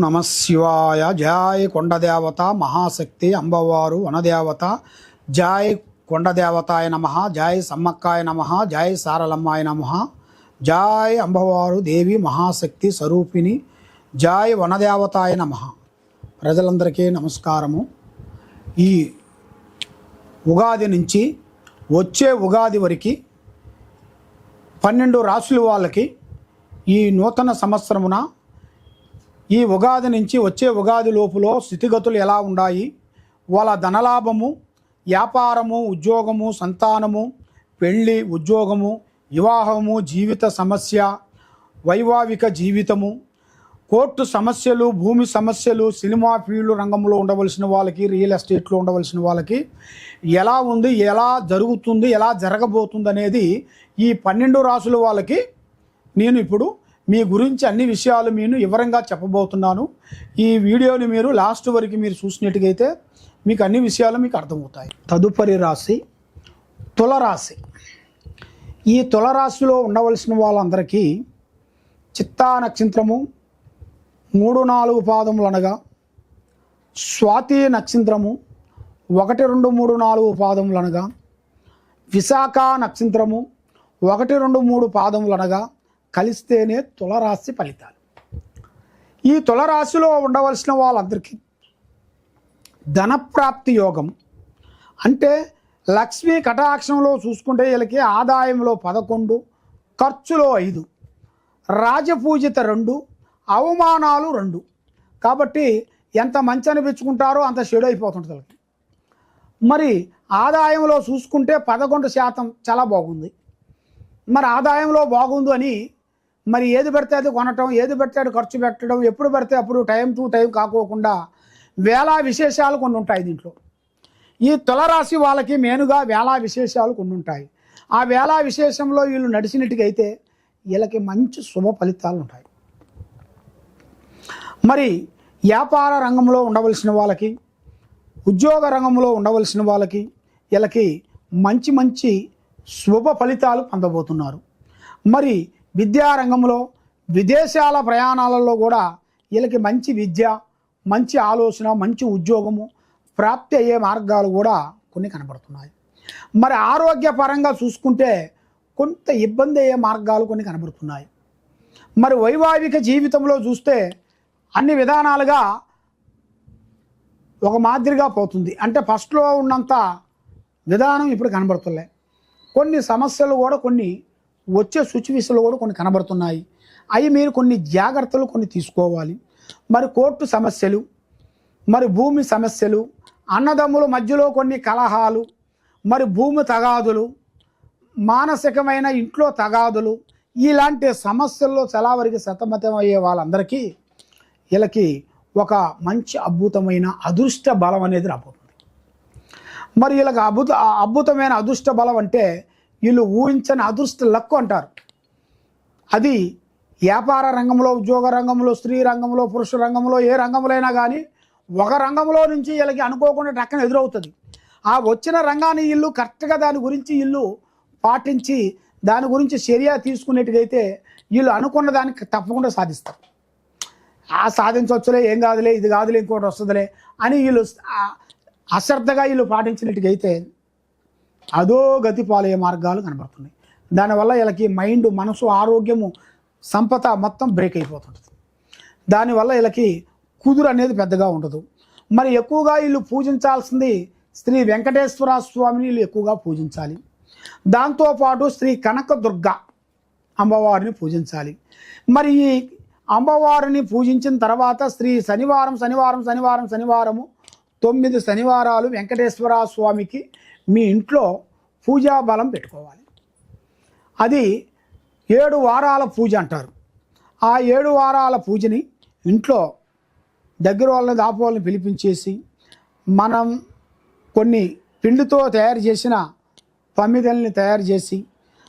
నమ శివాయ. జయ కొండదేవత మహాశక్తి అంబవారు వనదేవత. జయ కొండదేవతాయ నమ. జయ సమ్మక్కాయ నమ. జయ సారలమ్మాయ నమ. జయ అంబవారు దేవి మహాశక్తి స్వరూపిణి. జయ వనదేవతాయ నమ. ప్రజలందరికీ నమస్కారము. ఈ ఉగాది నుంచి వచ్చే ఉగాది వరకు 12 రాశుల వాళ్ళకి ఈ నూతన సంవత్సరమున ఈ ఉగాది నుంచి వచ్చే ఉగాది లోపులో స్థితిగతులు ఎలా ఉన్నాయి, వాళ్ళ ధనలాభము, వ్యాపారము, ఉద్యోగము, సంతానము, పెళ్ళి, ఉద్యోగము, వివాహము, జీవిత సమస్య, వైవాహిక జీవితము, కోర్టు సమస్యలు, భూమి సమస్యలు, సినిమా ఫీల్డ్ రంగంలో ఉండవలసిన వాళ్ళకి, రియల్ ఎస్టేట్లో ఉండవలసిన వాళ్ళకి ఎలా ఉంది, ఎలా జరుగుతుంది, ఎలా జరగబోతుంది అనేది ఈ 12 రాసుల వాళ్ళకి నేను ఇప్పుడు మీ గురించి అన్ని విషయాలు నేను వివరంగా చెప్పబోతున్నాను. ఈ వీడియోని మీరు లాస్ట్ వరకు మీరు చూసినట్టుగైతే మీకు అన్ని విషయాలు మీకు అర్థమవుతాయి. తదుపరి రాశి తులరాశి. ఈ తులరాశిలో ఉండవలసిన వాళ్ళందరికీ చిత్తా నక్షత్రము 3-4 పాదములు అనగా, స్వాతి నక్షత్రము 1, 2, 3, 4 పాదములు అనగా, విశాఖ నక్షత్రము 1, 2, 3 పాదములు అనగా కలిస్తేనే తులరాశి ఫలితాలు. ఈ తులరాశిలో ఉండవలసిన వాళ్ళందరికీ ధనప్రాప్తి యోగం అంటే లక్ష్మీ కటాక్షంలో చూసుకుంటే వీళ్ళకి ఆదాయంలో 11, ఖర్చులో 5, రాజపూజిత 2, అవమానాలు 2. కాబట్టి ఎంత మంచి అనిపించుకుంటారో అంత చెడు అయిపోతుంటుంది వాళ్ళకి. మరి ఆదాయంలో చూసుకుంటే 11% చాలా బాగుంది. మరి ఆదాయంలో బాగుంది అని మరి ఏది పడితే అది కొనటం, ఏది పడితే అది ఖర్చు పెట్టడం, ఎప్పుడు పడితే అప్పుడు టైం టు టైం కాకోకుండా వేళా విశేషాలు కొన్ని ఉంటాయి దీంట్లో. ఈ తులరాశి వాళ్ళకి మెయిన్గా వేళా విశేషాలు కొన్ని ఉంటాయి. ఆ వేళా విశేషంలో వీళ్ళు నడిచినట్టుగైతే వీళ్ళకి మంచి శుభ ఫలితాలు ఉంటాయి. మరి వ్యాపార రంగంలో ఉండవలసిన వాళ్ళకి, ఉద్యోగ రంగంలో ఉండవలసిన వాళ్ళకి వీళ్ళకి మంచి మంచి శుభ ఫలితాలు పొందబోతున్నారు. మరి విద్యారంగంలో, విదేశాల ప్రయాణాలలో కూడా వీళ్ళకి మంచి విద్య, మంచి ఆలోచన, మంచి ఉద్యోగము ప్రాప్తి అయ్యే మార్గాలు కూడా కొన్ని కనబడుతున్నాయి. మరి ఆరోగ్యపరంగా చూసుకుంటే కొంత ఇబ్బంది అయ్యే మార్గాలు కొన్ని కనబడుతున్నాయి. మరి వైవాహిక జీవితంలో చూస్తే అన్ని విధానాలుగా ఒక మాదిరిగా పోతుంది. అంటే ఫస్ట్లో ఉన్నంత విధానం ఇప్పుడు కనబడుతున్నాయి. కొన్ని సమస్యలు కూడా, కొన్ని వచ్చే సిచ్యువేషన్లు కూడా కొన్ని కనబడుతున్నాయి. అవి మీరు కొన్ని జాగ్రత్తలు కొన్ని తీసుకోవాలి. మరి కోర్టు సమస్యలు, మరి భూమి సమస్యలు, అన్నదమ్ముల మధ్యలో కొన్ని కలహాలు, మరి భూమి తగాదులు, మానసికమైన ఇంట్లో తగాదులు, ఇలాంటి సమస్యల్లో చాలా వరకు సతమతం అయ్యే వాళ్ళందరికీ వీళ్ళకి ఒక మంచి అద్భుతమైన అదృష్ట బలం అనేది రాబోతుంది. మరి వీళ్ళకి అద్భుతమైన అదృష్ట బలం అంటే వీళ్ళు ఊహించని అదృష్ట లక్కు అంటారు. అది వ్యాపార రంగంలో, ఉద్యోగ రంగంలో, స్త్రీ రంగంలో, పురుష రంగంలో, ఏ రంగంలో అయినా కానీ ఒక రంగంలో నుంచి వీళ్ళకి అనుకోకుండా టక్కన ఎదురవుతుంది. ఆ వచ్చిన రంగాన్ని వీళ్ళు కరెక్ట్గా దాని గురించి వీళ్ళు పాటించి దాని గురించి చర్య తీసుకునేట్టుగైతే వీళ్ళు అనుకున్న దానికి తప్పకుండా సాధిస్తారు. సాధించవచ్చులే, ఏం కాదులే, ఇది కాదులే, ఇంకోటి వస్తుందిలే అని వీళ్ళు అశ్రద్ధగా వీళ్ళు పాటించినట్టుగైతే అదో గతి పాలయ్యే మార్గాలు కనబడుతున్నాయి. దానివల్ల వీళ్ళకి మైండ్, మనసు, ఆరోగ్యము, సంపద మొత్తం బ్రేక్ అయిపోతుంటుంది. దానివల్ల వీళ్ళకి కుదురు అనేది పెద్దగా ఉండదు. మరి ఎక్కువగా వీళ్ళు పూజించాల్సింది శ్రీ వెంకటేశ్వర స్వామిని వీళ్ళు ఎక్కువగా పూజించాలి. దాంతోపాటు శ్రీ కనకదుర్గ అమ్మవారిని పూజించాలి. మరి ఈ అమ్మవారిని పూజించిన తర్వాత శ్రీ శనివారము 9 శనివారాలు వెంకటేశ్వర స్వామికి మీ ఇంట్లో పూజా బలం పెట్టుకోవాలి. అది 7 వారాల పూజ అంటారు. ఆ 7 వారాల పూజని ఇంట్లో దగ్గర వాళ్ళని, దాపు వాళ్ళని పిలిపించేసి మనం కొన్ని పిండితో తయారు చేసిన పమిదల్ని తయారు చేసి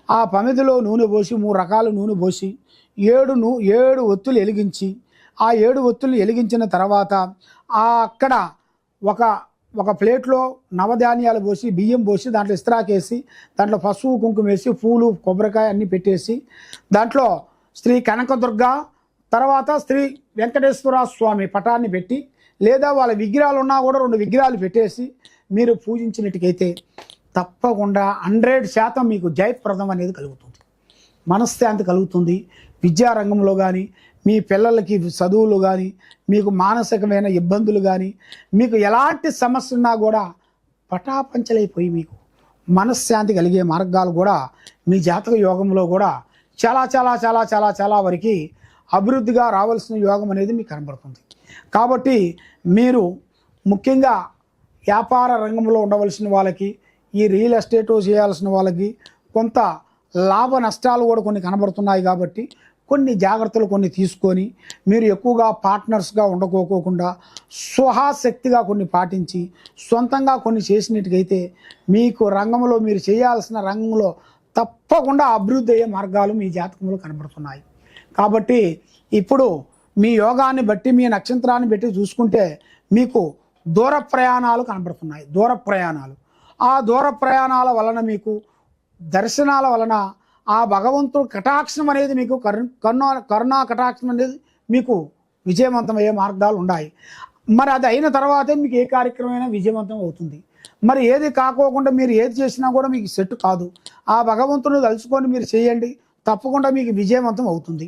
ఆ పమిదిలో నూనె పోసి 3 రకాల నూనె పోసి 7 ఒత్తులు వెలిగించి ఆ 7 ఒత్తులు వెలిగించిన తర్వాత అక్కడ ఒక ప్లేట్లో నవధాన్యాలు పోసి, బియ్యం పోసి, దాంట్లో ఇస్త్రాకేసి, దాంట్లో పసుపు కుంకుమ వేసి, పూలు, కొబ్బరికాయ అన్నీ పెట్టేసి దాంట్లో శ్రీ కనకదుర్గ తర్వాత శ్రీ వెంకటేశ్వర స్వామి పటాన్ని పెట్టి లేదా వాళ్ళ విగ్రహాలు ఉన్నా కూడా 2 విగ్రహాలు పెట్టేసి మీరు పూజించినట్టుకైతే తప్పకుండా 100% మీకు జయప్రదం అనేది కలుగుతుంది, మనశ్శాంతి కలుగుతుంది. విద్యారంగంలో కానీ మీ పిల్లలకి చదువులు కానీ మీకు మానసికమైన ఇబ్బందులు కానీ మీకు ఎలాంటి సమస్య ఉన్నా కూడా పటాపంచలైపోయి మీకు మనశ్శాంతి కలిగే మార్గాలు కూడా మీ జాతక యోగంలో కూడా చాలా చాలా చాలా చాలా చాలా వరకు అభివృద్ధిగా రావాల్సిన యోగం అనేది మీకు కనబడుతుంది. కాబట్టి మీరు ముఖ్యంగా వ్యాపార రంగంలో ఉండవలసిన వాళ్ళకి, ఈ రియల్ ఎస్టేట్ చేయాల్సిన వాళ్ళకి కొంత లాభ నష్టాలు కూడా కొన్ని కనబడుతున్నాయి. కాబట్టి కొన్ని జాగ్రత్తలు కొన్ని తీసుకొని మీరు ఎక్కువగా పార్ట్నర్స్గా ఉండకోకుండా స్వహాశక్తిగా కొన్ని పాటించి సొంతంగా కొన్ని చేసినట్టుకైతే మీకు రంగంలో మీరు చేయాల్సిన రంగంలో తప్పకుండా అభివృద్ధి అయ్యే మార్గాలు మీ జాతకంలో కనబడుతున్నాయి. కాబట్టి ఇప్పుడు మీ యోగాన్ని బట్టి మీ నక్షత్రాన్ని బట్టి చూసుకుంటే మీకు దూర ప్రయాణాలు కనబడుతున్నాయి. ఆ దూర ప్రయాణాల వలన మీకు దర్శనాల వలన ఆ భగవంతుడు కటాక్షం అనేది మీకు కరుణా కటాక్షం అనేది మీకు విజయవంతమయ్యే మార్గాలు ఉన్నాయి. మరి అది అయిన తర్వాతే మీకు ఏ కార్యక్రమమైనా విజయవంతం అవుతుంది. మరి ఏది కాకోకుండా మీరు ఏది చేసినా కూడా మీకు సెట్ కాదు. ఆ భగవంతుని తలుచుకొని మీరు చేయండి, తప్పకుండా మీకు విజయవంతం అవుతుంది.